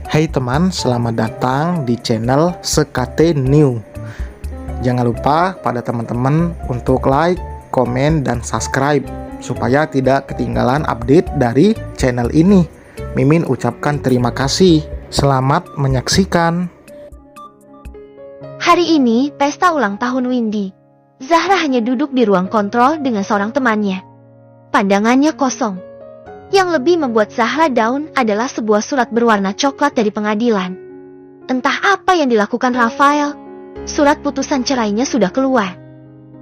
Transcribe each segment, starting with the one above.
Hai teman, selamat datang di channel Sekate New. Jangan lupa pada teman-teman untuk like, komen, dan subscribe supaya tidak ketinggalan update dari channel ini. Mimin ucapkan terima kasih. Selamat menyaksikan. Hari ini pesta ulang tahun Windy. Zahra hanya duduk di ruang kontrol dengan seorang temannya. Pandangannya kosong. Yang lebih membuat Zahra down adalah sebuah surat berwarna coklat dari pengadilan. Entah apa yang dilakukan Rafael, surat putusan cerainya sudah keluar.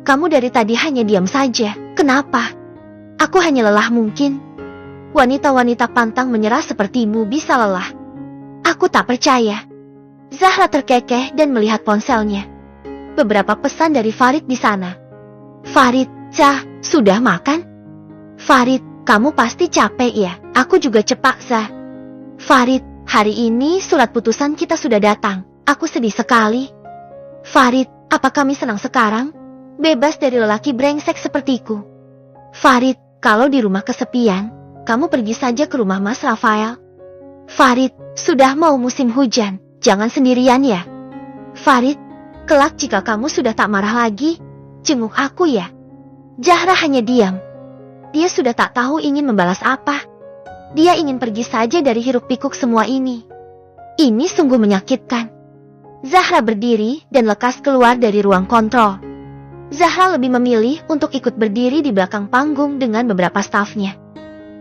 Kamu dari tadi hanya diam saja, kenapa? Aku hanya lelah mungkin. Wanita-wanita pantang menyerah sepertimu bisa lelah. Aku tak percaya. Zahra terkekeh dan melihat ponselnya. Beberapa pesan dari Farid di sana. Farid, sudah makan? Farid, kamu pasti capek ya, aku juga cepat Zah. Farid, hari ini surat putusan kita sudah datang, aku sedih sekali. Farid, apa kami senang sekarang? Bebas dari lelaki brengsek sepertiku. Farid, kalau di rumah kesepian, kamu pergi saja ke rumah Mas Rafael. Farid, sudah mau musim hujan, jangan sendirian ya. Farid, kelak jika kamu sudah tak marah lagi, jenguk aku ya. Zahra hanya diam. Dia sudah tak tahu ingin membalas apa. Dia ingin pergi saja dari hiruk pikuk semua ini. Ini sungguh menyakitkan. Zahra berdiri dan lekas keluar dari ruang kontrol. Zahra lebih memilih untuk ikut berdiri di belakang panggung dengan beberapa stafnya.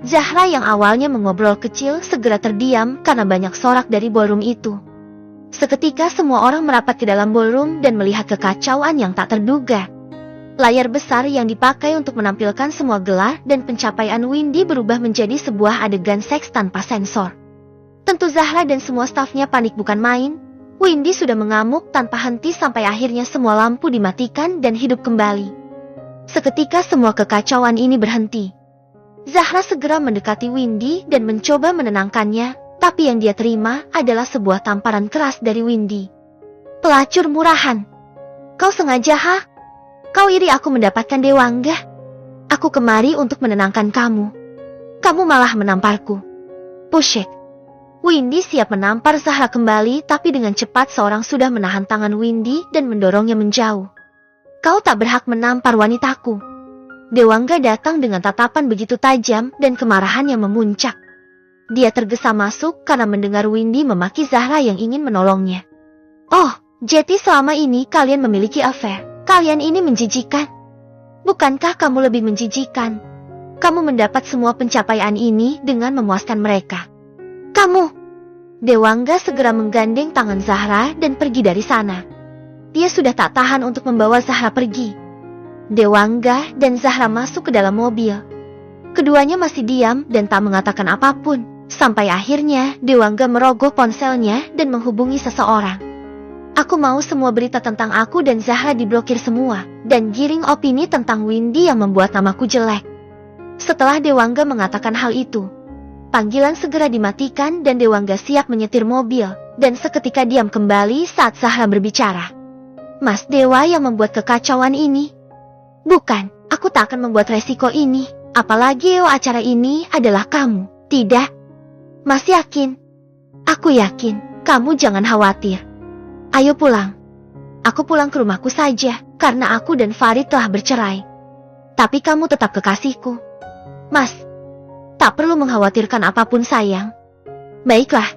Zahra yang awalnya mengobrol kecil segera terdiam karena banyak sorak dari ballroom itu. Seketika semua orang merapat ke dalam ballroom dan melihat kekacauan yang tak terduga. Layar besar yang dipakai untuk menampilkan semua gelar dan pencapaian Windy berubah menjadi sebuah adegan seks tanpa sensor. Tentu Zahra dan semua stafnya panik bukan main. Windy sudah mengamuk tanpa henti sampai akhirnya semua lampu dimatikan dan hidup kembali. Seketika semua kekacauan ini berhenti. Zahra segera mendekati Windy dan mencoba menenangkannya, tapi yang dia terima adalah sebuah tamparan keras dari Windy. Pelacur murahan. Kau sengaja Kau iri aku mendapatkan Dewangga? Aku kemari untuk menenangkan kamu. Kamu malah menamparku. Pushek. Windy siap menampar Zahra kembali, tapi dengan cepat seorang sudah menahan tangan Windy dan mendorongnya menjauh. Kau tak berhak menampar wanitaku. Dewangga datang dengan tatapan begitu tajam dan kemarahan yang memuncak. Dia tergesa masuk karena mendengar Windy memaki Zahra yang ingin menolongnya. Oh, jadi selama ini kalian memiliki affair. Kalian ini menjijikan. Bukankah kamu lebih menjijikan? Kamu mendapat semua pencapaian ini dengan memuaskan mereka. Kamu! Dewangga segera menggandeng tangan Zahra dan pergi dari sana. Dia sudah tak tahan untuk membawa Zahra pergi. Dewangga dan Zahra masuk ke dalam mobil. Keduanya masih diam dan tak mengatakan apapun. Sampai akhirnya Dewangga merogoh ponselnya dan menghubungi seseorang. Aku mau semua berita tentang aku dan Zahra diblokir semua, dan giring opini tentang Windy yang membuat namaku jelek. Setelah Dewangga mengatakan hal itu, panggilan segera dimatikan dan Dewangga siap menyetir mobil, dan seketika diam kembali saat Zahra berbicara. Mas Dewa yang membuat kekacauan ini? Bukan, aku tak akan membuat resiko ini, apalagi acara ini adalah kamu, tidak? Mas yakin? Aku yakin, kamu jangan khawatir. Ayo pulang. Aku pulang ke rumahku saja, karena aku dan Farid telah bercerai. Tapi kamu tetap kekasihku. Mas, tak perlu mengkhawatirkan apapun sayang. Baiklah.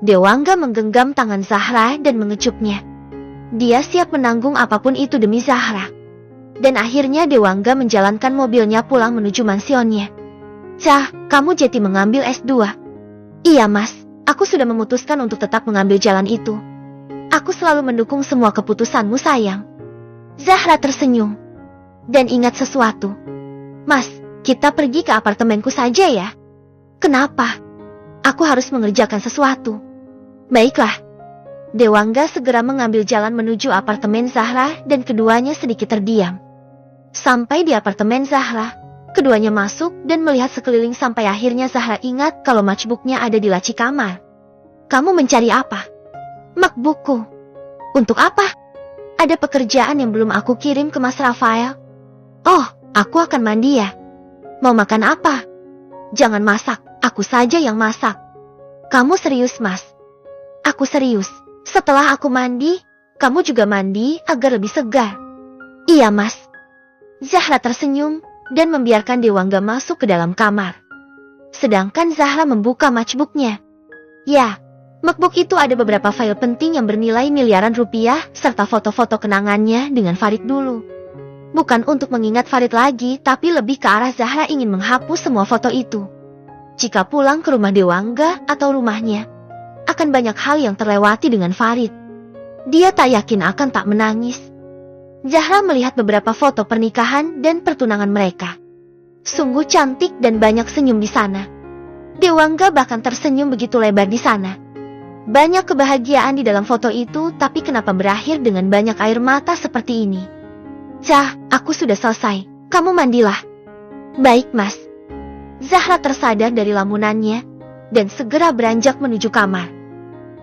Dewangga menggenggam tangan Zahra dan mengecupnya. Dia siap menanggung apapun itu demi Zahra. Dan akhirnya Dewangga menjalankan mobilnya pulang menuju mansionnya. Kamu jadi mengambil S2. Iya mas, aku sudah memutuskan untuk tetap mengambil jalan itu. Aku selalu mendukung semua keputusanmu sayang. Zahra tersenyum. Dan ingat sesuatu. Mas, kita pergi ke apartemenku saja ya. Kenapa? Aku harus mengerjakan sesuatu. Baiklah. Dewangga segera mengambil jalan menuju apartemen Zahra dan keduanya sedikit terdiam. Sampai di apartemen Zahra, keduanya masuk dan melihat sekeliling sampai akhirnya Zahra ingat kalau matchbooknya ada di laci kamar. Kamu mencari apa? MacBookku. Untuk apa? Ada pekerjaan yang belum aku kirim ke Mas Rafael. Oh, aku akan mandi ya. Mau makan apa? Jangan masak, aku saja yang masak. Kamu serius mas? Aku serius. Setelah aku mandi, kamu juga mandi agar lebih segar. Iya, Mas. Zahra tersenyum dan membiarkan Dewangga masuk ke dalam kamar. Sedangkan Zahra membuka matchbooknya. Ya, MacBook itu ada beberapa file penting yang bernilai miliaran rupiah serta foto-foto kenangannya dengan Farid dulu. Bukan untuk mengingat Farid lagi, tapi lebih ke arah Zahra ingin menghapus semua foto itu. Jika pulang ke rumah Dewangga atau rumahnya, akan banyak hal yang terlewati dengan Farid. Dia tak yakin akan tak menangis. Zahra melihat beberapa foto pernikahan dan pertunangan mereka. Sungguh cantik dan banyak senyum di sana. Dewangga bahkan tersenyum begitu lebar di sana. Banyak kebahagiaan di dalam foto itu, tapi kenapa berakhir dengan banyak air mata seperti ini? Zah, aku sudah selesai. Kamu mandilah. Baik, Mas. Zahra tersadar dari lamunannya dan segera beranjak menuju kamar.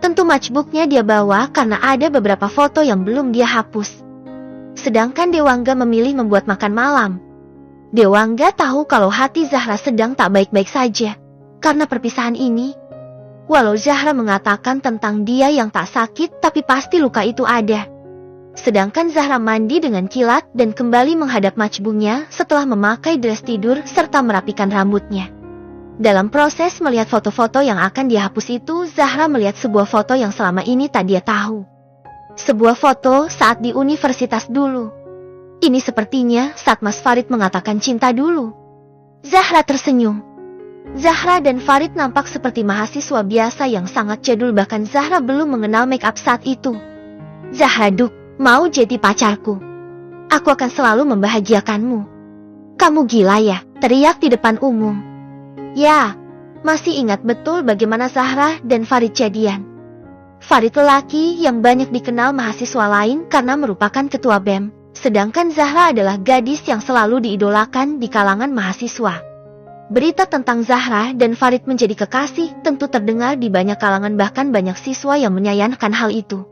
Tentu matchbooknya dia bawa karena ada beberapa foto yang belum dia hapus. Sedangkan Dewangga memilih membuat makan malam. Dewangga tahu kalau hati Zahra sedang tak baik-baik saja karena perpisahan ini. Walau Zahra mengatakan tentang dia yang tak sakit, tapi pasti luka itu ada. Sedangkan Zahra mandi dengan kilat dan kembali menghadap matchbooknya setelah memakai dress tidur serta merapikan rambutnya. Dalam proses melihat foto-foto yang akan dihapus itu, Zahra melihat sebuah foto yang selama ini tak dia tahu. Sebuah foto saat di universitas dulu. Ini sepertinya saat Mas Farid mengatakan cinta dulu. Zahra tersenyum. Zahra dan Farid nampak seperti mahasiswa biasa yang sangat jadul, bahkan Zahra belum mengenal make up saat itu. Zahra, Duk, mau jadi pacarku? Aku akan selalu membahagiakanmu. Kamu gila ya? Teriak di depan umum. Ya, masih ingat betul bagaimana Zahra dan Farid jadian. Farid lelaki yang banyak dikenal mahasiswa lain karena merupakan ketua BEM, sedangkan Zahra adalah gadis yang selalu diidolakan di kalangan mahasiswa. Berita tentang Zahra dan Farid menjadi kekasih tentu terdengar di banyak kalangan, bahkan banyak siswa yang menyayangkan hal itu.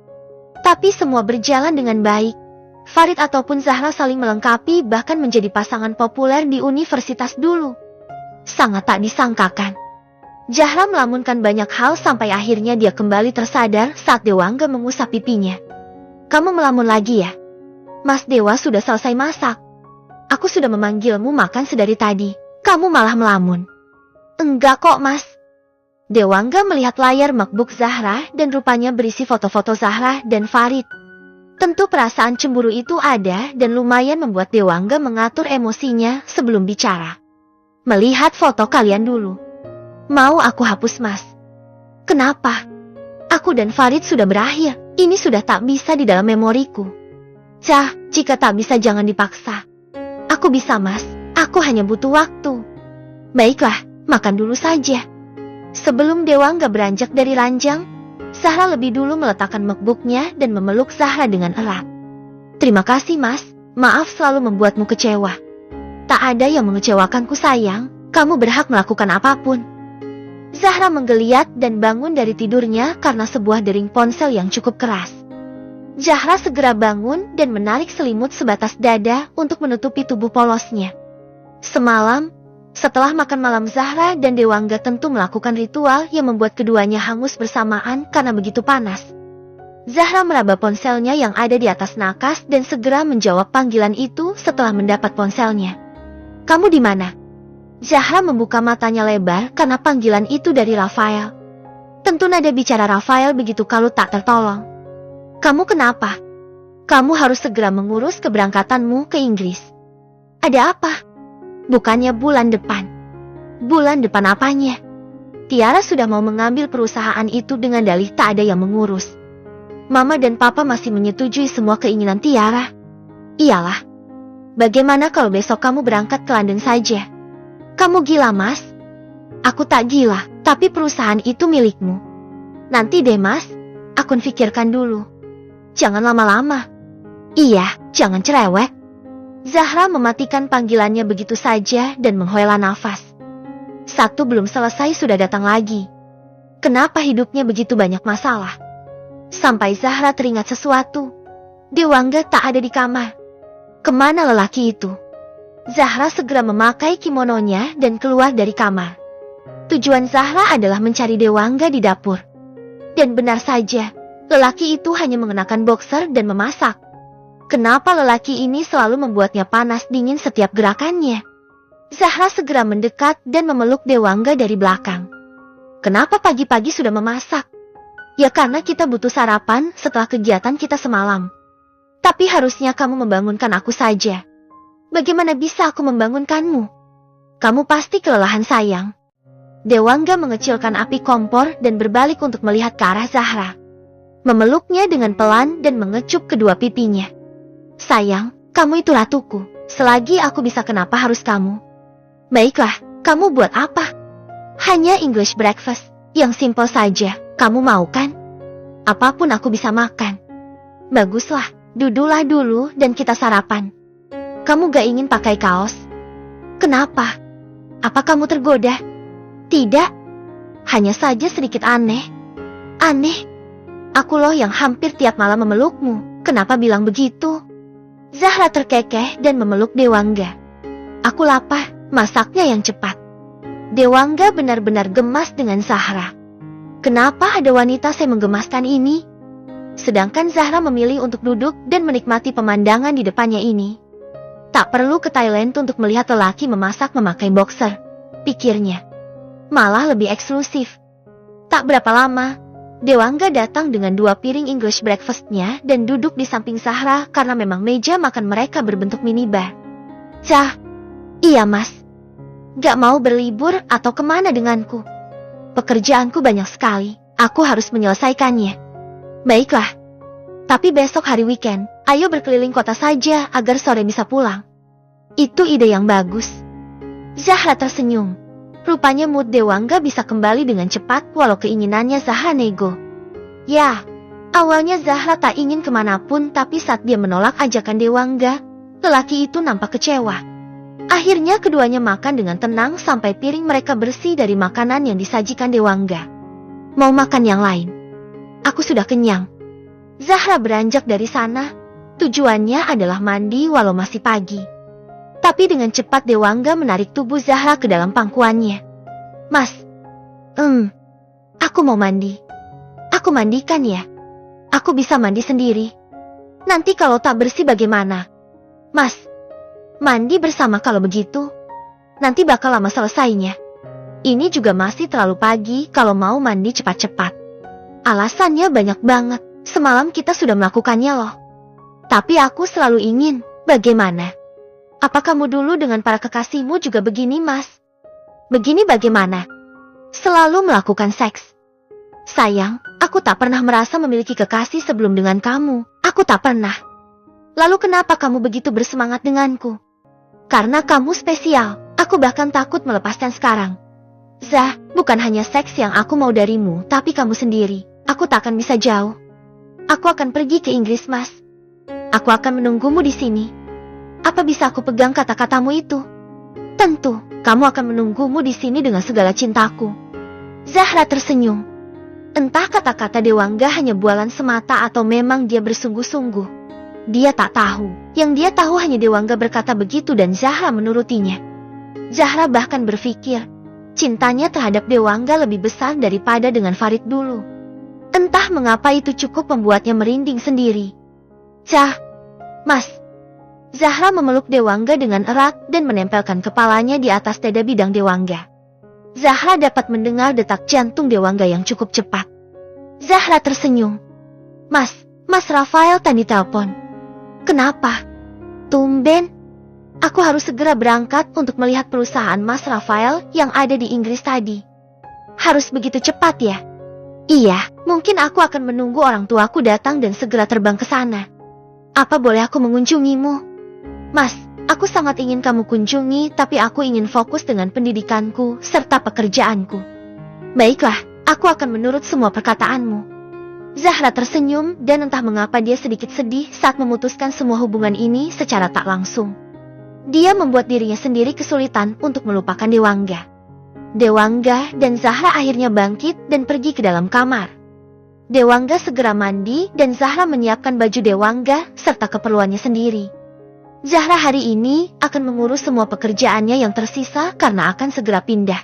Tapi semua berjalan dengan baik. Farid ataupun Zahra saling melengkapi, bahkan menjadi pasangan populer di universitas dulu. Sangat tak disangkakan. Zahra melamunkan banyak hal sampai akhirnya dia kembali tersadar saat Dewangga mengusap pipinya. Kamu melamun lagi ya? Mas Dewa sudah selesai masak. Aku sudah memanggilmu makan sedari tadi. Kamu malah melamun. Enggak kok, Mas. Dewangga melihat layar MacBook Zahra dan rupanya berisi foto-foto Zahra dan Farid. Tentu perasaan cemburu itu ada dan lumayan membuat Dewangga mengatur emosinya sebelum bicara. Melihat foto kalian dulu. Mau aku hapus, Mas? Kenapa? Aku dan Farid sudah berakhir. Ini sudah tak bisa di dalam memoriku. Cah, jika tak bisa jangan dipaksa. Aku bisa, Mas. Aku hanya butuh waktu. Baiklah, makan dulu saja. Sebelum Dewangga beranjak dari ranjang, Zahra lebih dulu meletakkan MacBooknya dan memeluk Zahra dengan erat. Terima kasih, Mas. Maaf selalu membuatmu kecewa. Tak ada yang mengecewakanku, sayang. Kamu berhak melakukan apapun. Zahra menggeliat dan bangun dari tidurnya karena sebuah dering ponsel yang cukup keras. Zahra segera bangun dan menarik selimut sebatas dada untuk menutupi tubuh polosnya. Semalam, setelah makan malam, Zahra dan Dewangga tentu melakukan ritual yang membuat keduanya hangus bersamaan karena begitu panas. Zahra meraba ponselnya yang ada di atas nakas dan segera menjawab panggilan itu setelah mendapat ponselnya. Kamu di mana? Zahra membuka matanya lebar karena panggilan itu dari Rafael. Tentu nada bicara Rafael begitu kalut tak tertolong. Kamu kenapa? Kamu harus segera mengurus keberangkatanmu ke Inggris. Ada apa? Bukannya bulan depan. Bulan depan apanya? Tiara sudah mau mengambil perusahaan itu dengan dalih tak ada yang mengurus. Mama dan Papa masih menyetujui semua keinginan Tiara. Iyalah. Bagaimana kalau besok kamu berangkat ke London saja? Kamu gila, Mas? Aku tak gila, tapi perusahaan itu milikmu. Nanti deh, Mas. Aku pikirkan dulu. Jangan lama-lama. Iya, jangan cerewet. Zahra mematikan panggilannya begitu saja dan menghela nafas. Satu belum selesai sudah datang lagi. Kenapa hidupnya begitu banyak masalah? Sampai Zahra teringat sesuatu. Dewangga tak ada di kamar. Kemana lelaki itu? Zahra segera memakai kimononya dan keluar dari kamar. Tujuan Zahra adalah mencari Dewangga di dapur. Dan benar saja, lelaki itu hanya mengenakan boxer dan memasak. Kenapa lelaki ini selalu membuatnya panas dingin setiap gerakannya? Zahra segera mendekat dan memeluk Dewangga dari belakang. Kenapa pagi-pagi sudah memasak? Ya karena kita butuh sarapan setelah kegiatan kita semalam. Tapi harusnya kamu membangunkan aku saja. Bagaimana bisa aku membangunkanmu? Kamu pasti kelelahan sayang. Dewangga mengecilkan api kompor dan berbalik untuk melihat ke arah Zahra. Memeluknya dengan pelan dan mengecup kedua pipinya. Sayang, kamu itu ratuku. Selagi aku bisa, kenapa harus kamu? Baiklah, kamu buat apa? Hanya English breakfast, yang simple saja. Kamu mau kan? Apapun aku bisa makan. Baguslah, duduklah dulu dan kita sarapan. Kamu gak ingin pakai kaos? Kenapa? Apa kamu tergoda? Tidak. Hanya saja sedikit aneh. Aneh? Aku loh yang hampir tiap malam memelukmu. Kenapa bilang begitu? Zahra terkekeh dan memeluk Dewangga. Aku lapar. Masaknya yang cepat. Dewangga benar-benar gemas dengan Zahra. Kenapa ada wanita menggemaskan ini? Sedangkan Zahra memilih untuk duduk dan menikmati pemandangan di depannya ini. Tak perlu ke Thailand untuk melihat lelaki memasak memakai boxer, pikirnya. Malah lebih eksklusif. Tak berapa lama, Dewangga datang dengan 2 piring English breakfast-nya dan duduk di samping Zahra karena memang meja makan mereka berbentuk minibar. Cah, iya mas. Gak mau berlibur atau kemana denganku? Pekerjaanku banyak sekali, aku harus menyelesaikannya. Baiklah. Tapi besok hari weekend, ayo berkeliling kota saja agar sore bisa pulang. Itu ide yang bagus. Zahra tersenyum. Rupanya mood Dewangga bisa kembali dengan cepat walau keinginannya Zahra nego. Ya, awalnya Zahra tak ingin kemanapun, tapi saat dia menolak ajakan Dewangga, lelaki itu nampak kecewa. Akhirnya keduanya makan dengan tenang sampai piring mereka bersih dari makanan yang disajikan Dewangga. Mau makan yang lain? Aku sudah kenyang. Zahra beranjak dari sana. Tujuannya adalah mandi walau masih pagi. Tapi dengan cepat Dewangga menarik tubuh Zahra ke dalam pangkuannya. Mas, aku mau mandi. Aku mandikan ya. Aku bisa mandi sendiri. Nanti kalau tak bersih bagaimana? Mas, mandi bersama kalau begitu. Nanti bakal lama selesainya. Ini juga masih terlalu pagi kalau mau mandi cepat-cepat. Alasannya banyak banget. Semalam kita sudah melakukannya loh. Tapi aku selalu ingin. Bagaimana? Apa kamu dulu dengan para kekasihmu juga begini, Mas? Begini bagaimana? Selalu melakukan seks. Sayang, aku tak pernah merasa memiliki kekasih sebelum dengan kamu. Aku tak pernah. Lalu kenapa kamu begitu bersemangat denganku? Karena kamu spesial. Aku bahkan takut melepaskan sekarang. Zah, bukan hanya seks yang aku mau darimu, tapi kamu sendiri. Aku tak akan bisa jauh. Aku akan pergi ke Inggris, Mas. Aku akan menunggumu di sini. Apa bisa aku pegang kata-katamu itu? Tentu, kamu akan menunggumu di sini dengan segala cintaku. Zahra tersenyum. Entah kata-kata Dewangga hanya bualan semata atau memang dia bersungguh-sungguh. Dia tak tahu. Yang dia tahu hanya Dewangga berkata begitu dan Zahra menurutinya. Zahra bahkan berpikir, cintanya terhadap Dewangga lebih besar daripada dengan Farid dulu. Entah mengapa itu cukup membuatnya merinding sendiri. Cah, Mas. Zahra memeluk Dewangga dengan erat dan menempelkan kepalanya di atas dada bidang Dewangga. Zahra dapat mendengar detak jantung Dewangga yang cukup cepat. Zahra tersenyum. Mas Rafael tadi telepon. Kenapa? Tumben. Aku harus segera berangkat untuk melihat perusahaan Mas Rafael yang ada di Inggris tadi. Harus begitu cepat ya? Iya, mungkin aku akan menunggu orang tuaku datang dan segera terbang ke sana. Apa boleh aku mengunjungimu? Mas, aku sangat ingin kamu kunjungi, tapi aku ingin fokus dengan pendidikanku serta pekerjaanku. Baiklah, aku akan menurut semua perkataanmu. Zahra tersenyum dan entah mengapa dia sedikit sedih saat memutuskan semua hubungan ini secara tak langsung. Dia membuat dirinya sendiri kesulitan untuk melupakan Dewangga. Dewangga dan Zahra akhirnya bangkit dan pergi ke dalam kamar. Dewangga segera mandi dan Zahra menyiapkan baju Dewangga serta keperluannya sendiri. Zahra hari ini akan mengurus semua pekerjaannya yang tersisa karena akan segera pindah.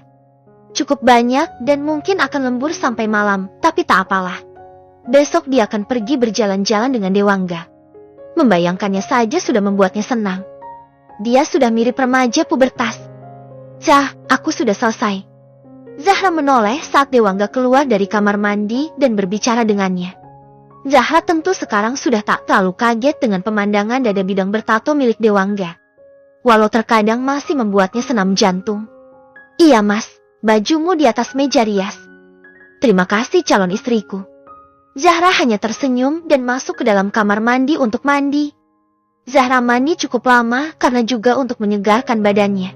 cukup banyak dan mungkin akan lembur sampai malam, tapi tak apalah. Besok dia akan pergi berjalan-jalan dengan Dewangga. Membayangkannya saja sudah membuatnya senang. Dia sudah mirip remaja pubertas. Cah, aku sudah selesai. Zahra menoleh saat Dewangga keluar dari kamar mandi dan berbicara dengannya. Zahra tentu sekarang sudah tak terlalu kaget dengan pemandangan dada bidang bertato milik Dewangga. Walau terkadang masih membuatnya senam jantung. Iya mas, bajumu di atas meja rias. Terima kasih calon istriku. Zahra hanya tersenyum dan masuk ke dalam kamar mandi untuk mandi. Zahra mandi cukup lama karena juga untuk menyegarkan badannya.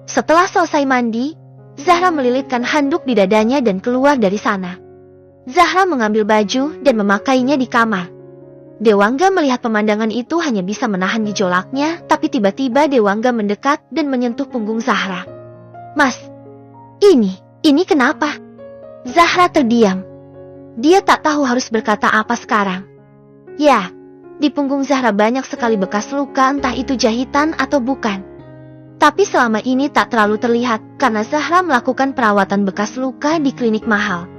Setelah selesai mandi, Zahra melilitkan handuk di dadanya dan keluar dari sana. Zahra mengambil baju dan memakainya di kamar. Dewangga melihat pemandangan itu hanya bisa menahan gejolaknya, tapi tiba-tiba Dewangga mendekat dan menyentuh punggung Zahra. Mas, ini kenapa? Zahra terdiam. Dia tak tahu harus berkata apa sekarang. Ya, di punggung Zahra banyak sekali bekas luka, entah itu jahitan atau bukan. Tapi selama ini tak terlalu terlihat karena Zahra melakukan perawatan bekas luka di klinik mahal.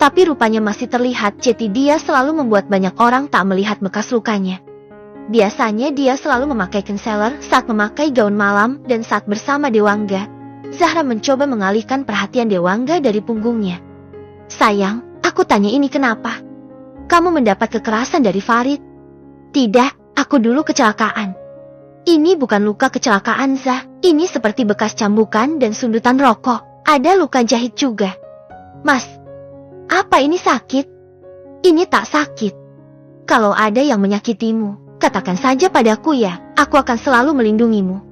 Tapi rupanya masih terlihat, jadi dia selalu membuat banyak orang tak melihat bekas lukanya. Biasanya dia selalu memakai concealer saat memakai gaun malam dan saat bersama Dewangga. Zahra mencoba mengalihkan perhatian Dewangga dari punggungnya. Sayang, aku tanya ini kenapa? Kamu mendapat kekerasan dari Farid? Tidak, aku dulu kecelakaan. Ini bukan luka kecelakaan Zah, ini seperti bekas cambukan dan sundutan rokok. Ada luka jahit juga. Mas, apa ini sakit? Ini tak sakit. Kalau ada yang menyakitimu, katakan saja padaku ya, aku akan selalu melindungimu.